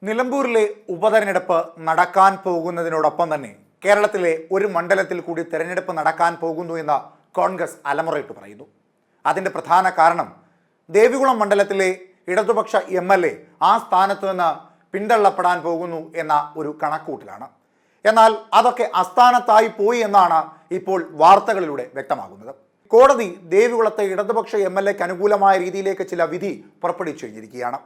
നിലമ്പൂരിലെ ഉപതെരഞ്ഞെടുപ്പ് നടക്കാൻ പോകുന്നതിനോടൊപ്പം തന്നെ കേരളത്തിലെ ഒരു മണ്ഡലത്തിൽ കൂടി തെരഞ്ഞെടുപ്പ് നടക്കാൻ പോകുന്നു എന്ന് കോൺഗ്രസ് അലമുറയിട്ട് പറയുന്നു. അതിൻ്റെ പ്രധാന കാരണം ദേവികുളം മണ്ഡലത്തിലെ ഇടതുപക്ഷ MLA ആ സ്ഥാനത്ത് നിന്ന് പിന്തള്ളപ്പെടാൻ പോകുന്നു എന്ന ഒരു കണക്കൂട്ടലാണ്. എന്നാൽ അതൊക്കെ അസ്ഥാനത്തായി പോയി എന്നാണ് ഇപ്പോൾ വാർത്തകളിലൂടെ വ്യക്തമാകുന്നത്. കോടതി ദേവികുളത്തെ ഇടതുപക്ഷ MLAക്ക് അനുകൂലമായ രീതിയിലേക്ക് ചില വിധി പുറപ്പെടുവിച്ചു കഴിഞ്ഞിരിക്കുകയാണ്.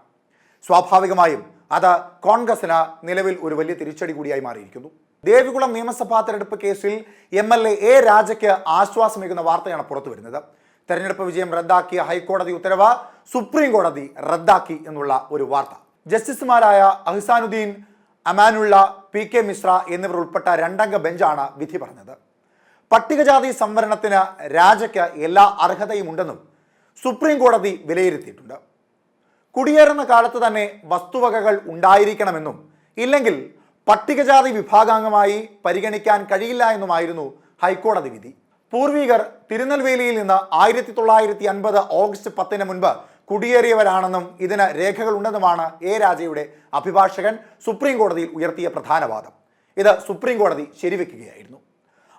സ്വാഭാവികമായും അത് കോൺഗ്രസിന് നിലവിൽ ഒരു വലിയ തിരിച്ചടി കൂടിയായി മാറിയിരിക്കുന്നു. ദേവികുളം നിയമസഭാ തെരഞ്ഞെടുപ്പ് കേസിൽ MLA A രാജയ്ക്ക് ആശ്വാസമേകുന്ന വാർത്തയാണ് പുറത്തു വരുന്നത്. തെരഞ്ഞെടുപ്പ് വിജയം റദ്ദാക്കിയ ഹൈക്കോടതി ഉത്തരവ് സുപ്രീം കോടതി റദ്ദാക്കി എന്നുള്ള ഒരു വാർത്ത. ജസ്റ്റിസുമാരായ അഹ്സാനുദ്ദീൻ, അമാനുള്ള, PK മിശ്ര എന്നിവർ ഉൾപ്പെട്ട രണ്ടംഗ ബെഞ്ചാണ് വിധി പറഞ്ഞത്. പട്ടികജാതി സംവരണത്തിന് രാജയ്ക്ക് എല്ലാ അർഹതയും ഉണ്ടെന്നും സുപ്രീം കോടതി വിലയിരുത്തിയിട്ടുണ്ട്. കുടിയേറുന്ന കാലത്ത് തന്നെ വസ്തുവകകൾ ഉണ്ടായിരിക്കണമെന്നും ഇല്ലെങ്കിൽ പട്ടികജാതി വിഭാഗാംഗമായി പരിഗണിക്കാൻ കഴിയില്ല എന്നുമായിരുന്നു ഹൈക്കോടതി വിധി. പൂർവികർ തിരുനെൽവേലിയിൽ നിന്ന് 1950 ഓഗസ്റ്റ് 10 മുൻപ് കുടിയേറിയവരാണെന്നും ഇതിന് രേഖകളുണ്ടെന്നുമാണ് A രാജയുടെ അഭിഭാഷകൻ സുപ്രീം കോടതിയിൽ ഉയർത്തിയ പ്രധാന വാദം. ഇത് സുപ്രീം കോടതി ശരിവെക്കുകയായിരുന്നു.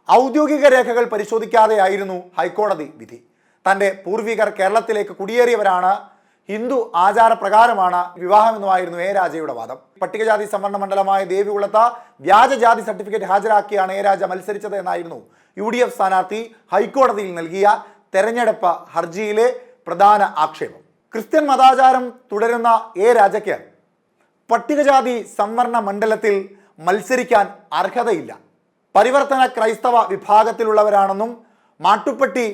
ഔദ്യോഗിക രേഖകൾ പരിശോധിക്കാതെയായിരുന്നു ഹൈക്കോടതി വിധി. തൻ്റെ പൂർവികർ കേരളത്തിലേക്ക് കുടിയേറിയവരാണ്, ഹിന്ദു ആചാരപ്രകാരമാണ് വിവാഹമെന്നുമായിരുന്നു A രാജയുടെ വാദം. പട്ടികജാതി സംവരണ മണ്ഡലമായ ദേവികുളത്ത് വ്യാജജാതി സർട്ടിഫിക്കറ്റ് ഹാജരാക്കിയാണ് A രാജ മത്സരിച്ചത് എന്നായിരുന്നു UDF സ്ഥാനാർത്ഥി ഹൈക്കോടതിയിൽ നൽകിയ തെരഞ്ഞെടുപ്പ് ഹർജിയിലെ പ്രധാന ആക്ഷേപം. ക്രിസ്ത്യൻ മതാചാരം തുടരുന്ന A രാജയ്ക്ക് പട്ടികജാതി സംവരണ മണ്ഡലത്തിൽ മത്സരിക്കാൻ അർഹതയില്ല. പരിവർത്തന ക്രൈസ്തവ വിഭാഗത്തിലുള്ളവരാണെന്നും മാട്ടുപ്പെട്ടി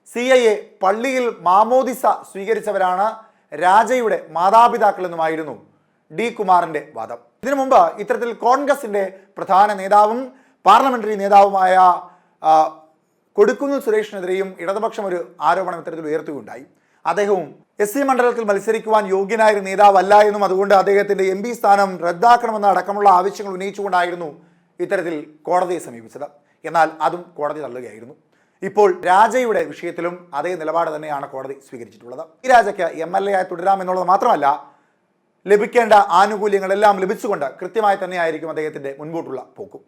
CIA പള്ളിയിൽ മാമോദിസ സ്വീകരിച്ചവരാണ് രാജയുടെ മാതാപിതാക്കളെന്നുമായിരുന്നു D കുമാറിന്റെ വാദം. ഇതിനു മുമ്പ് ഇത്തരത്തിൽ കോൺഗ്രസിന്റെ പ്രധാന നേതാവും പാർലമെന്ററി നേതാവുമായ കൊടിക്കുന്നിൽ സുരേഷിനെതിരെയും ഇടതുപക്ഷം ഒരു ആരോപണം ഇത്തരത്തിൽ ഉയർത്തുകയുണ്ടായി. അദ്ദേഹവും SC മണ്ഡലത്തിൽ മത്സരിക്കുവാൻ യോഗ്യനായ ഒരു നേതാവല്ല എന്നും അതുകൊണ്ട് അദ്ദേഹത്തിന്റെ MP സ്ഥാനം റദ്ദാക്കണമെന്ന അടക്കമുള്ള ആവശ്യങ്ങൾ ഉന്നയിച്ചുകൊണ്ടായിരുന്നു ഇത്തരത്തിൽ കോടതിയെ സമീപിച്ചത്. എന്നാൽ അതും കോടതി തള്ളുകയായിരുന്നു. ഇപ്പോൾ രാജയുടെ വിഷയത്തിലും അതേ നിലപാട് തന്നെയാണ് കോടതി സ്വീകരിച്ചിട്ടുള്ളത്. ഈ രാജയ്ക്ക് MLA ആയി തുടരാമെന്നുള്ളത് മാത്രമല്ല, ലഭിക്കേണ്ട ആനുകൂല്യങ്ങളെല്ലാം ലഭിച്ചുകൊണ്ട് കൃത്യമായി തന്നെയായിരിക്കും അദ്ദേഹത്തിന്റെ മുൻപോട്ടുള്ള പോക്കും.